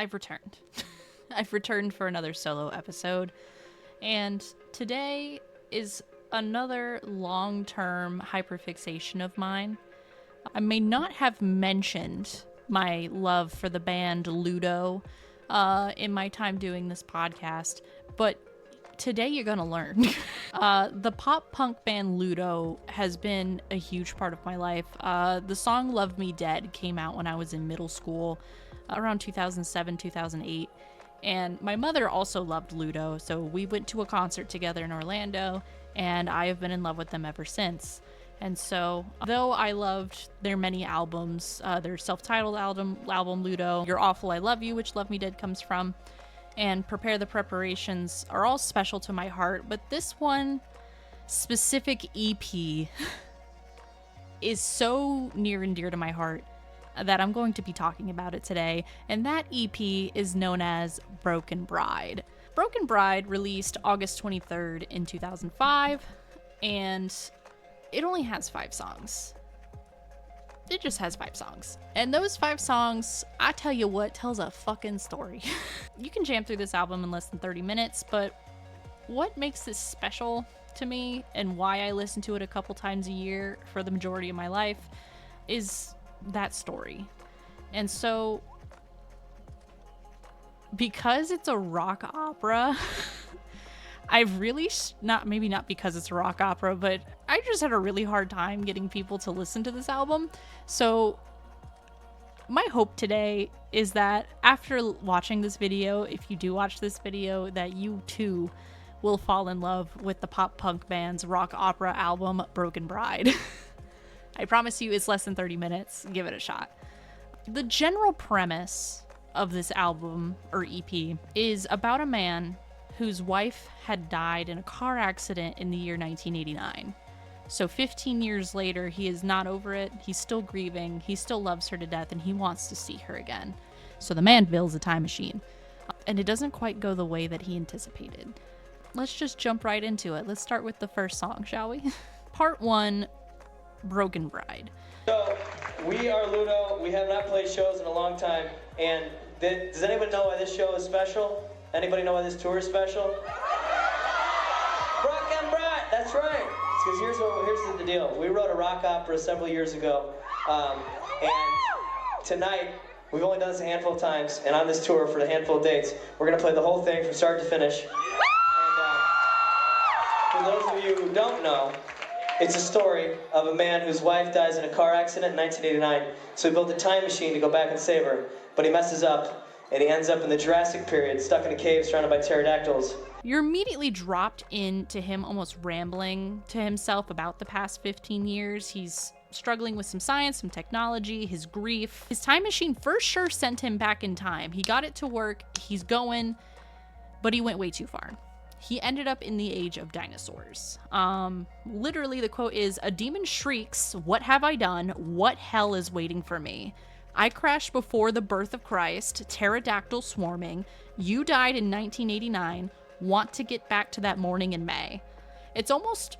I've returned. I've returned for another solo episode, and today is another long-term hyperfixation of mine. I may not have mentioned my love for the band Ludo in my time doing this podcast, but today you're gonna learn. The pop-punk band Ludo has been a huge part of my life. The song Love Me Dead came out when I was in middle school, around 2007, 2008. And my mother also loved Ludo, so we went to a concert together in Orlando, and I have been in love with them ever since. And so, though I loved their many albums, their self-titled album Ludo, You're Awful, I Love You, which Love Me Dead comes from, and Prepare the Preparations are all special to my heart, but this one specific EP is so near and dear to my heart that I'm going to be talking about it today, and that EP is known as Broken Bride. Broken Bride released August 23rd in 2005, and it only has 5 songs. It just has 5 songs. And those 5 songs, I tell you what, tells a fucking story. You can jam through this album in less than 30 minutes, but what makes this special to me and why I listen to it a couple times a year for the majority of my life is that story. And so, because it's a rock opera, I've really not because it's a rock opera, but I just had a really hard time getting people to listen to this album. So my hope today is that after watching this video, if you do watch this video, that you too will fall in love with the pop punk band's rock opera album Broken Bride. I promise you it's less than 30 minutes. Give it a shot. The general premise of this album, or EP, is about a man whose wife had died in a car accident in the year 1989. So 15 years later, he is not over it. He's still grieving. He still loves her to death, and he wants to see her again. So the man builds a time machine. And it doesn't quite go the way that he anticipated. Let's just jump right into it. Let's start with the first song, shall we? Part 1, Broken Bride. So, we are Ludo. We have not played shows in a long time. And does anybody know why this show is special? Anybody know why this tour is special? Broken Bride! That's right! Because here's the deal. We wrote a rock opera several years ago. And tonight, we've only done this a handful of times. And on this tour, for a handful of dates, we're going to play the whole thing from start to finish. And for those of you who don't know, it's a story of a man whose wife dies in a car accident in 1989. So he built a time machine to go back and save her. But he messes up, and he ends up in the Jurassic period, stuck in a cave surrounded by pterodactyls. You're immediately dropped into him almost rambling to himself about the past 15 years. He's struggling with some science, some technology, his grief. His time machine for sure sent him back in time. He got it to work, he's going, but he went way too far. He ended up in the age of dinosaurs. Literally, the quote is, "A demon shrieks, 'What have I done? What hell is waiting for me? I crashed before the birth of Christ, pterodactyl swarming. You died in 1989. Want to get back to that morning in May.'" It's almost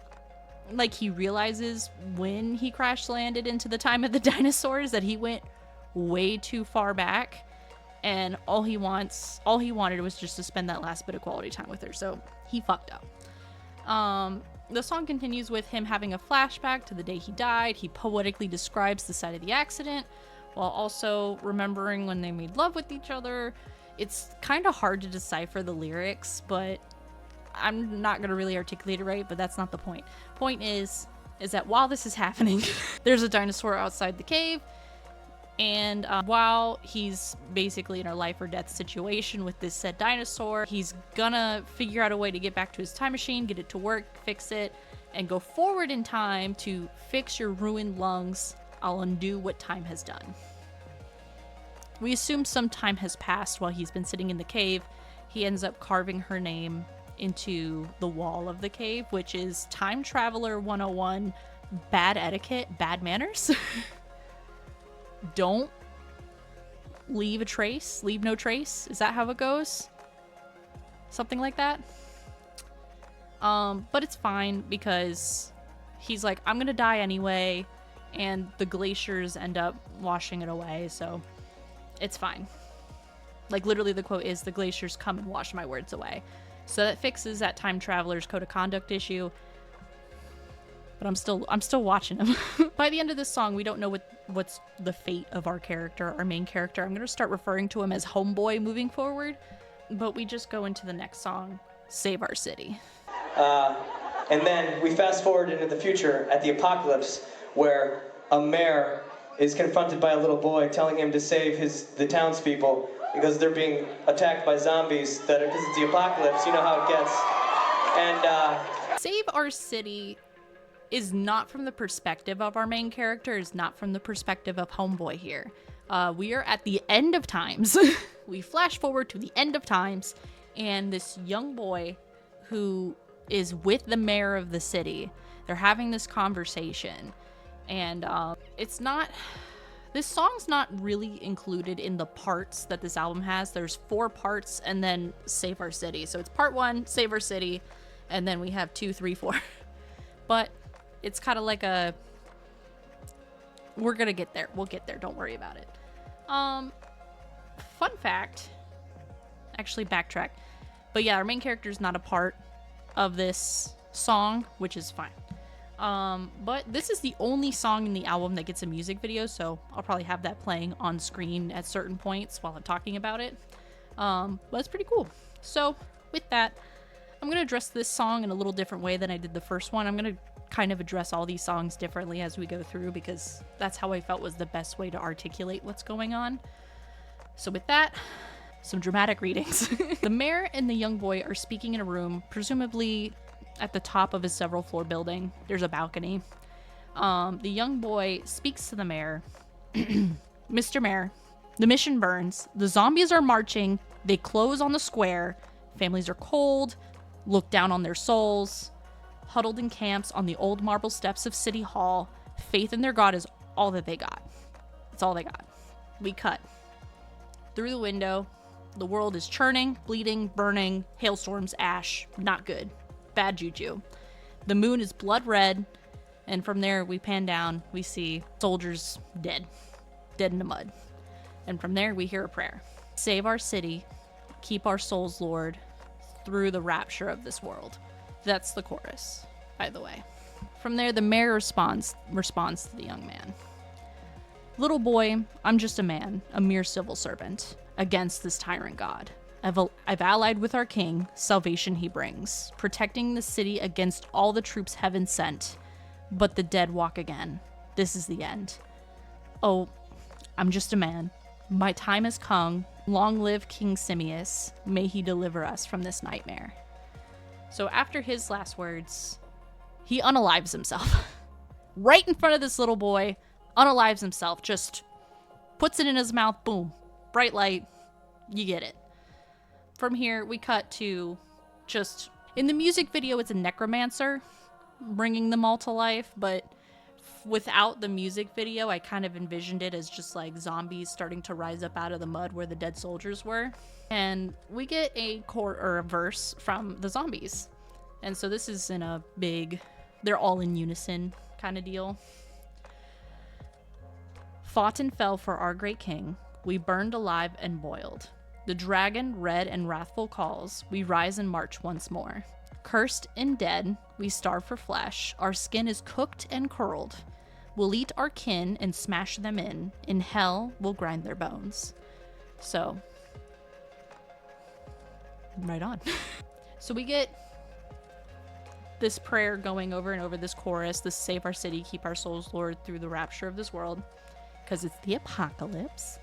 like he realizes when he crash landed into the time of the dinosaurs that he went way too far back. And all he wanted was just to spend that last bit of quality time with her. So he fucked up. The song continues with him having a flashback to the day he died. He poetically describes the site of the accident while also remembering when they made love with each other. It's kind of hard to decipher the lyrics, but I'm not going to really articulate it right, but that's not the point. Point is that while this is happening, there's a dinosaur outside the cave. And while he's basically in a life or death situation with this said dinosaur, he's gonna figure out a way to get back to his time machine, get it to work, fix it, and go forward in time to fix your ruined lungs. I'll undo what time has done. We assume some time has passed while he's been sitting in the cave. He ends up carving her name into the wall of the cave, which is Time Traveler 101, bad etiquette, bad manners. Don't leave a trace, leave no trace. Is that how it goes? Something like that. But it's fine because he's like, I'm gonna die anyway, and the glaciers end up washing it away, so it's fine. Like, literally the quote is, "The glaciers come and wash my words away." So that fixes that time traveler's code of conduct issue. But I'm still watching him. By the end of this song, we don't know what's the fate of our character, our main character. I'm gonna start referring to him as Homeboy moving forward. But we just go into the next song, Save Our City. And then we fast forward into the future at the apocalypse, where a mayor is confronted by a little boy telling him to save the townspeople because they're being attacked by zombies because it's the apocalypse. You know how it gets. And Save Our City is not from the perspective of our main character, is not from the perspective of Homeboy here. We are at the end of times. We flash forward to the end of times, and this young boy who is with the mayor of the city, they're having this conversation, and this song's not really included in the parts that this album has. There's 4 parts and then Save Our City. So it's part 1, Save Our City, and then we have 2, 3, 4. But it's kind of like we're gonna get there. We'll get there. Don't worry about it. Fun fact, actually backtrack. But yeah, our main character is not a part of this song, which is fine. But this is the only song in the album that gets a music video, so I'll probably have that playing on screen at certain points while I'm talking about it. But it's pretty cool. So with that, I'm going to address this song in a little different way than I did the first one. I'm going to kind of address all these songs differently as we go through, because that's how I felt was the best way to articulate what's going on. So with that, some dramatic readings. The mayor and the young boy are speaking in a room, presumably at the top of a several floor building. There's a balcony. The young boy speaks to the mayor. Mr. Mayor, the mission burns. The zombies are marching. They close on the square. Families are cold, look down on their souls. Huddled in camps on the old marble steps of City Hall. Faith in their God is all that they got. It's all they got. We cut. Through the window, the world is churning, bleeding, burning, hailstorms, ash. Not good. Bad juju. The moon is blood red, and from there we pan down, we see soldiers dead. Dead in the mud. And from there we hear a prayer. Save our city, keep our souls, Lord, through the rapture of this world. That's the chorus, by the way. From there, the mayor responds to the young man. Little boy, I'm just a man, a mere civil servant, against this tyrant god. I've allied with our king, salvation he brings, protecting the city against all the troops heaven sent. But the dead walk again. This is the end. Oh, I'm just a man. My time has come. Long live King Simius. May he deliver us from this nightmare. So after his last words, he unalives himself. Right in front of this little boy, unalives himself. Just puts it in his mouth, boom. Bright light, you get it. From here, we cut to just... In the music video, it's a necromancer bringing them all to life, but without the music video, I kind of envisioned it as just like zombies starting to rise up out of the mud where the dead soldiers were. And we get a verse from the zombies. And so this is in a big, they're all in unison kind of deal. Fought and fell for our great king. We burned alive and boiled. The dragon, red and wrathful calls. We rise and march once more. Cursed and dead, we starve for flesh. Our skin is cooked and curled. We'll eat our kin and smash them in. In hell, we'll grind their bones. So, right on. So we get this prayer going over and over, this chorus, this save our city, keep our souls, Lord, through the rapture of this world, because it's the apocalypse.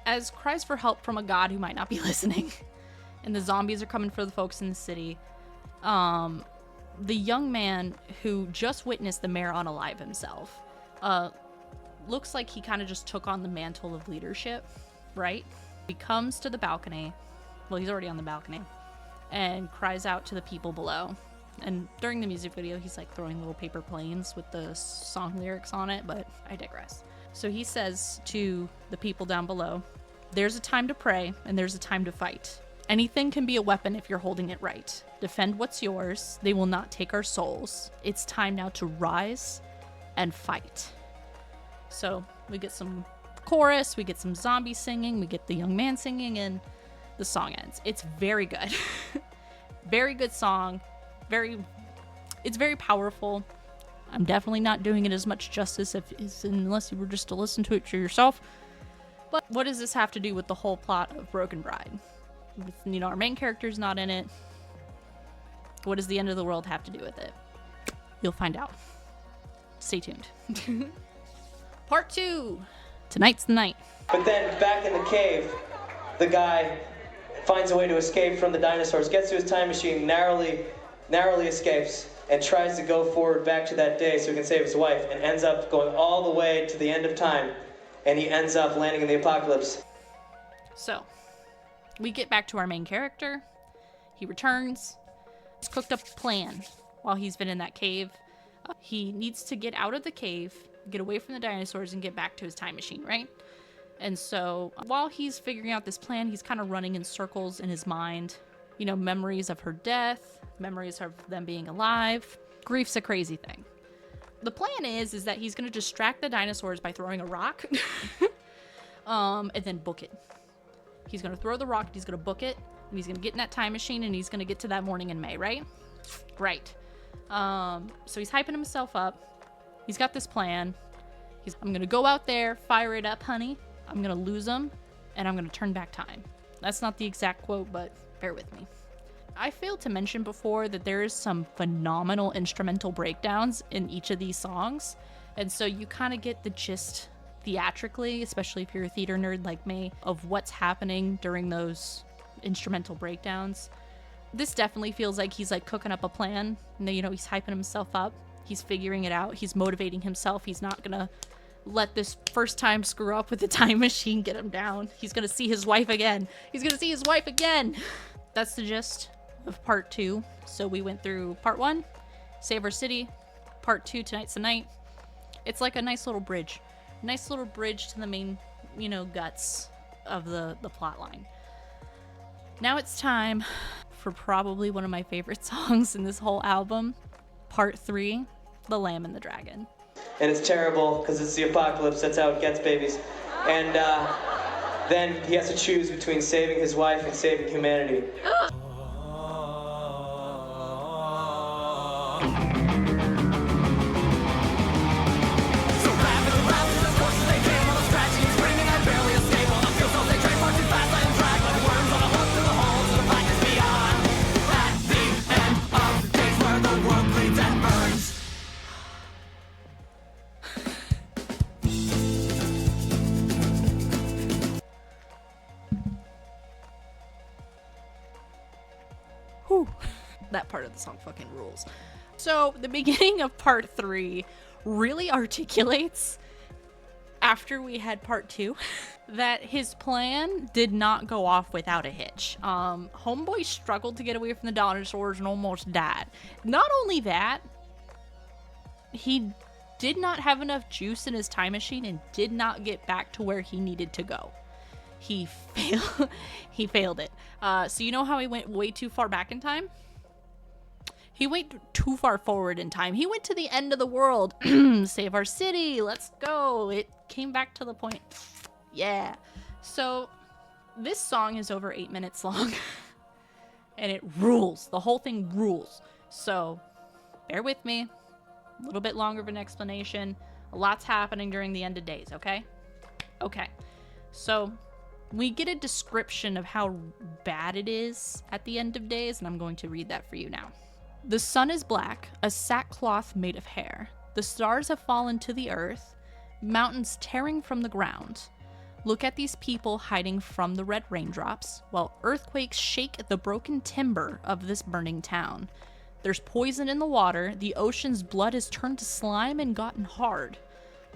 As cries for help from a god who might not be listening. And the zombies are coming for the folks in the city. The young man who just witnessed the mayor unalive himself looks like he kind of just took on the mantle of leadership, right? He comes to the balcony. Well, he's already on the balcony. And cries out to the people below. And during the music video, he's like throwing little paper planes with the song lyrics on it, but I digress. So he says to the people down below, there's a time to pray and there's a time to fight. Anything can be a weapon if you're holding it right. Defend what's yours. They will not take our souls. It's time now to rise and fight. So we get some chorus, we get some zombie singing, we get the young man singing, and the song ends. It's very good. Very good song. It's very powerful. I'm definitely not doing it as much justice unless you were just to listen to it for yourself. But what does this have to do with the whole plot of Broken Bride? Our main character's not in it. What does the end of the world have to do with it? You'll find out. Stay tuned. Part 2. Tonight's the night. But then back in the cave, the guy finds a way to escape from the dinosaurs, gets to his time machine, narrowly escapes, and tries to go forward back to that day so he can save his wife, and ends up going all the way to the end of time, and he ends up landing in the apocalypse. So, we get back to our main character. He returns. He's cooked up a plan while he's been in that cave. He needs to get out of the cave, get away from the dinosaurs, and get back to his time machine, right? And so while he's figuring out this plan, he's kind of running in circles in his mind. Memories of her death, memories of them being alive. Grief's a crazy thing. The plan is that he's going to distract the dinosaurs by throwing a rock and then book it. He's going to throw the rock, he's going to book it, and he's going to get in that time machine, and he's going to get to that morning in May, right? Right. So he's hyping himself up. He's got this plan. I'm going to go out there, fire it up, honey. I'm going to lose them, and I'm going to turn back time. That's not the exact quote, but bear with me. I failed to mention before that there is some phenomenal instrumental breakdowns in each of these songs. And so you kind of get the gist theatrically, especially if you're a theater nerd like me, of what's happening during those instrumental breakdowns. This definitely feels like he's cooking up a plan. He's hyping himself up. He's figuring it out. He's motivating himself. He's not going to let this first time screw up with the time machine get him down. He's going to see his wife again. That's the gist of part 2. So we went through part 1, Save Our City, part 2, Tonight's the Night. It's like a nice little bridge to the main, guts of the plot line. Now it's time for probably one of my favorite songs in this whole album, part 3, The Lamb and the Dragon. And it's terrible because it's the apocalypse. That's how it gets, babies. And then he has to choose between saving his wife and saving humanity. That part of the song fucking rules. So the beginning of part 3 really articulates, after we had part 2, that his plan did not go off without a hitch. Homeboy struggled to get away from the dinosaurs and almost died. Not only that, he did not have enough juice in his time machine and did not get back to where he needed to go. He failed it. So you know how he went way too far back in time? He went too far forward in time. He went to the end of the world. Save our city. Let's go. It came back to the point. Yeah. So this song is over 8 minutes long. And it rules. The whole thing rules. So bear with me. A little bit longer of an explanation. A lot's happening during the end of days, okay? Okay. So we get a description of how bad it is at the end of days, and I'm going to read that for you now. The sun is black, a sackcloth made of hair. The stars have fallen to the earth, mountains tearing from the ground. Look at these people hiding from the red raindrops, while earthquakes shake the broken timber of this burning town. There's poison in the water, the ocean's blood has turned to slime and gotten hard.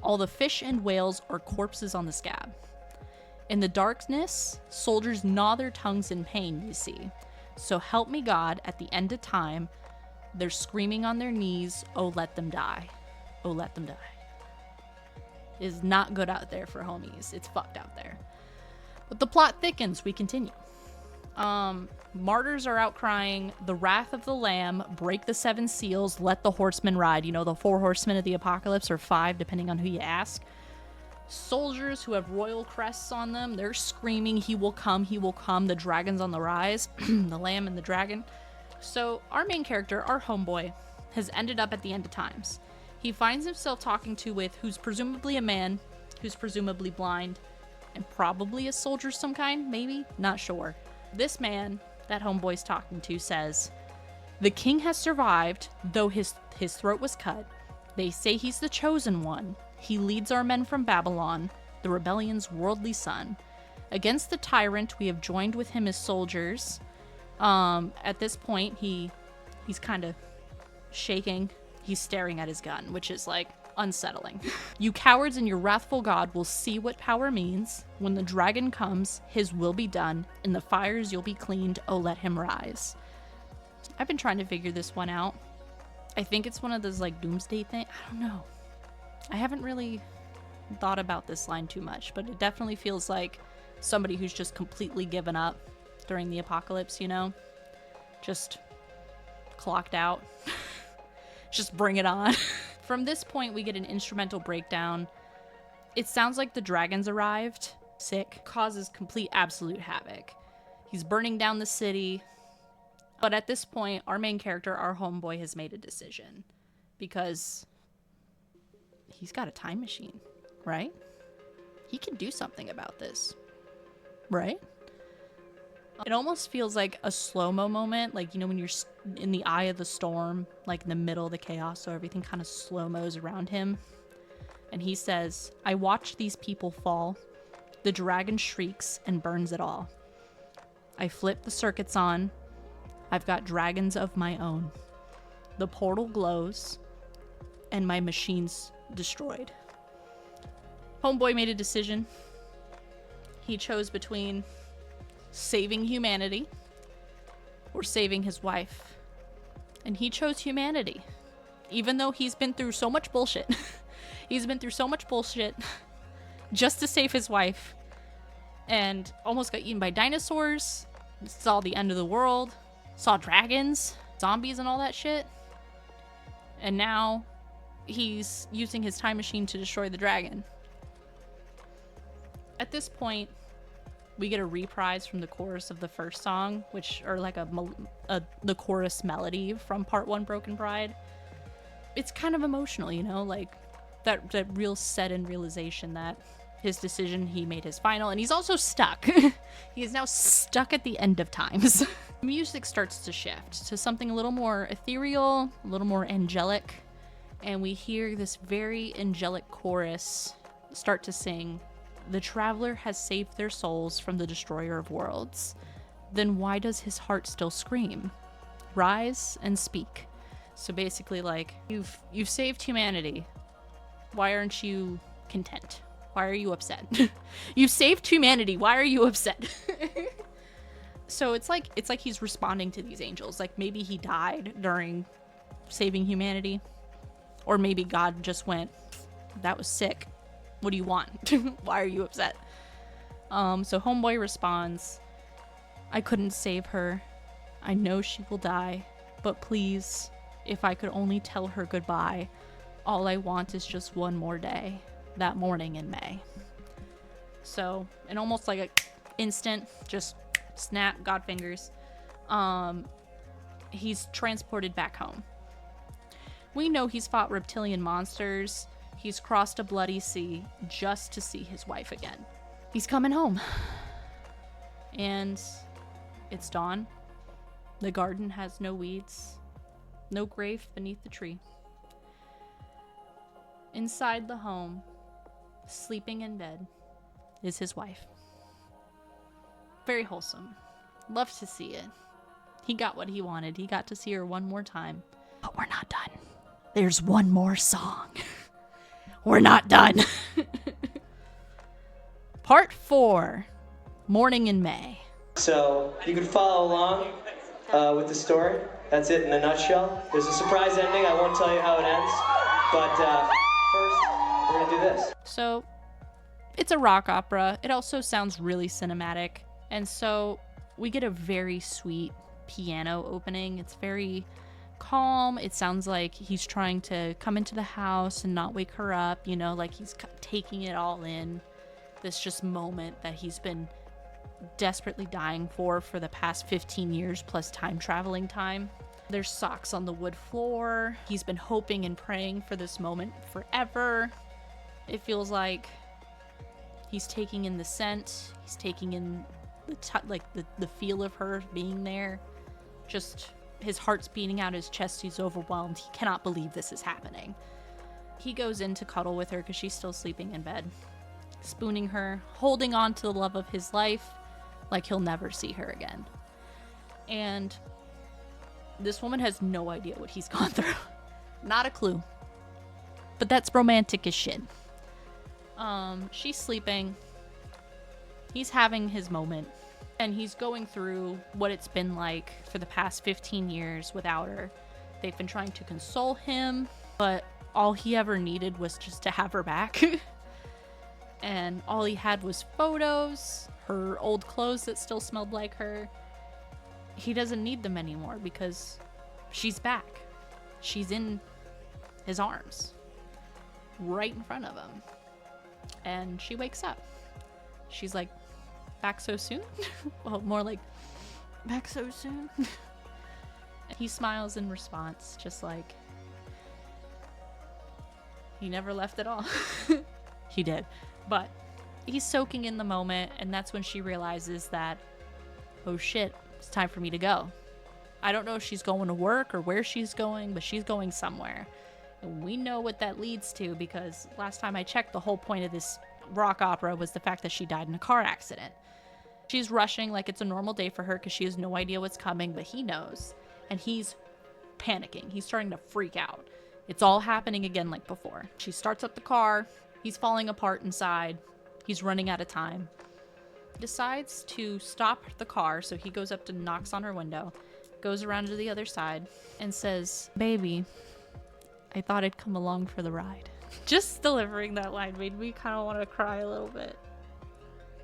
All the fish and whales are corpses on the scab. In the darkness, soldiers gnaw their tongues in pain, you see. So help me God, at the end of time, they're screaming on their knees, oh, let them die. Oh, let them die. It is not good out there for homies. It's fucked out there. But the plot thickens. We continue. Martyrs are out crying, the wrath of the Lamb, break the 7 seals, let the horsemen ride. You know, the 4 horsemen of the apocalypse, or 5, depending on who you ask. Soldiers who have royal crests on them, they're screaming, "He will come, he will come, the dragon's on the rise." The lamb and the dragon. So our main character, our homeboy, has ended up at the end of times. He finds himself talking with who's presumably a man, who's presumably blind, and probably a soldier of some kind, maybe? Not sure. This man that homeboy's talking to says, "The king has survived, though his throat was cut. They say he's the chosen one. He leads our men from Babylon, the rebellion's worldly son. Against the tyrant, we have joined with him as soldiers." At this point, he's kind of shaking. He's staring at his gun, which is like unsettling. "You cowards and your wrathful god will see what power means. When the dragon comes, his will be done. In the fires you'll be cleaned. Oh, let him rise." I've been trying to figure this one out. I think it's one of those like doomsday things. I don't know. I haven't really thought about this line too much, but it definitely feels like somebody who's just completely given up during the apocalypse, you know? Just clocked out. Just bring it on. From this point, we get an instrumental breakdown. It sounds like the dragons arrived. Sick. Causes complete absolute havoc. He's burning down the city. But at this point, our main character, our homeboy, has made a decision. Because he's got a time machine, right? He can do something about this, right? It almost feels like a slow-mo moment, like, you know, when you're in the eye of the storm, like in the middle of the chaos, so everything kind of slow-mos around him. And he says, "I watched these people fall. The dragon shrieks and burns it all. I flip the circuits on. I've got dragons of my own. The portal glows, and my machine's destroyed." Homeboy made a decision. He chose between saving humanity or saving his wife. And he chose humanity. Even though he's been through so much bullshit. He's been through so much bullshit just to save his wife. And almost got eaten by dinosaurs. Saw the end of the world. Saw dragons, zombies, and all that shit. And now he's using his time machine to destroy the dragon. At this point, we get a reprise from the chorus of the first song, which are like the chorus melody from Part 1 Broken Bride. It's kind of emotional, you know, like that real set-in realization that his decision, he made his final, and he's also stuck. He is now stuck at the end of times. Music starts to shift to something a little more ethereal, a little more angelic, and we hear this very angelic chorus start to sing, "The traveler has saved their souls from the destroyer of worlds. Then why does his heart still scream? Rise and speak." So basically, like, you've saved humanity. Why aren't you content? Why are you upset? You saved humanity. Why are you upset? So it's like he's responding to these angels. Like maybe he died during saving humanity, or maybe God just went, "That was sick. What do you want? Why are you upset?" So homeboy responds, "I couldn't save her. I know she will die, but please, if I could only tell her goodbye. All I want is just one more day, that morning in May." So, and almost like a instant, just snap, God fingers, he's transported back home. We know he's fought reptilian monsters. He's crossed a bloody sea just to see his wife again. He's coming home. And it's dawn. The garden has no weeds, no grave beneath the tree. Inside the home, sleeping in bed, is his wife. Very wholesome. Love to see it. He got what he wanted. He got to see her one more time. But we're not done. There's one more song. We're not done. Part 4, Morning in May. So you can follow along with the story. That's it in a nutshell. There's a surprise ending. I won't tell you how it ends. But first, we're going to do this. So it's a rock opera. It also sounds really cinematic. And so we get a very sweet piano opening. It's very calm. It sounds like he's trying to come into the house and not wake her up, you know, like he's taking it all in. This just moment that he's been desperately dying for the past 15 years plus time traveling time. There's socks on the wood floor. He's been hoping and praying for this moment forever. It feels like he's taking in the scent. He's taking in the feel of her being there. Just his heart's beating out his chest. He's overwhelmed. He cannot believe this is happening. He goes in to cuddle with her because she's still sleeping in bed, spooning her, holding on to the love of his life like he'll never see her again. And this woman has no idea what he's gone through. Not a clue. But that's romantic as shit. She's sleeping. He's having his moment. And he's going through what it's been like for the past 15 years without her. They've been trying to console him, but all he ever needed was just to have her back. And all he had was photos, her old clothes that still smelled like her. He doesn't need them anymore because she's back. She's in his arms, right in front of him. And she wakes up. She's like, back so soon? Well, more like, back so soon? He smiles in response, just like, he never left at all. He did. But he's soaking in the moment, and that's when she realizes that, oh shit, it's time for me to go. I don't know if she's going to work or where she's going, but she's going somewhere. And we know what that leads to because last time I checked, the whole point of this rock opera was the fact that she died in a car accident. She's rushing like it's a normal day for her because she has no idea what's coming, but he knows. And he's panicking. He's starting to freak out. It's all happening again like before. She starts up the car. He's falling apart inside. He's running out of time. He decides to stop the car, so he goes up to knocks on her window, goes around to the other side, and says, "Baby, I thought I'd come along for the ride." Just delivering that line made me kind of want to cry a little bit.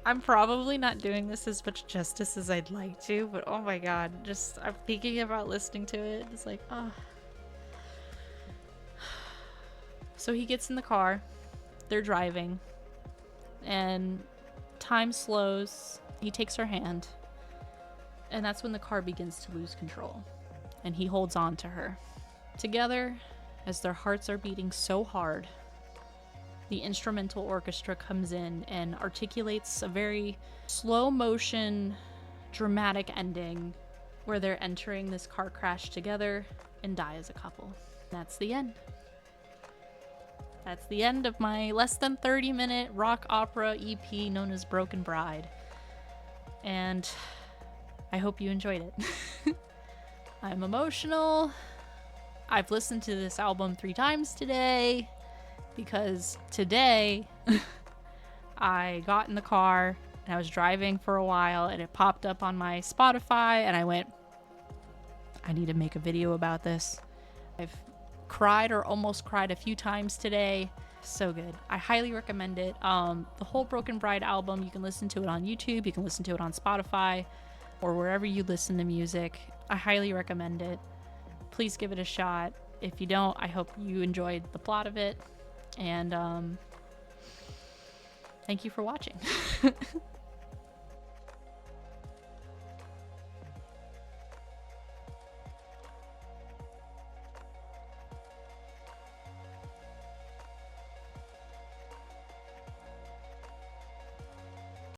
I'm probably not doing this as much justice as I'd like to, but oh my god, just I'm thinking about listening to it. It's like, oh. So he gets in the car. They're driving. And time slows. He takes her hand. And that's when the car begins to lose control. And he holds on to her. Together, as their hearts are beating so hard, the instrumental orchestra comes in and articulates a very slow motion, dramatic ending where they're entering this car crash together and die as a couple. That's the end. That's the end of my less than 30-minute rock opera EP known as Broken Bride. And I hope you enjoyed it. I'm emotional. I've listened to this album 3 times today because today I got in the car and I was driving for a while and it popped up on my Spotify and I went, I need to make a video about this. I've cried or almost cried a few times today. So good. I highly recommend it. The whole Broken Bride album, you can listen to it on YouTube, you can listen to it on Spotify or wherever you listen to music. I highly recommend it. Please give it a shot. If you don't, I hope you enjoyed the plot of it. And thank you for watching.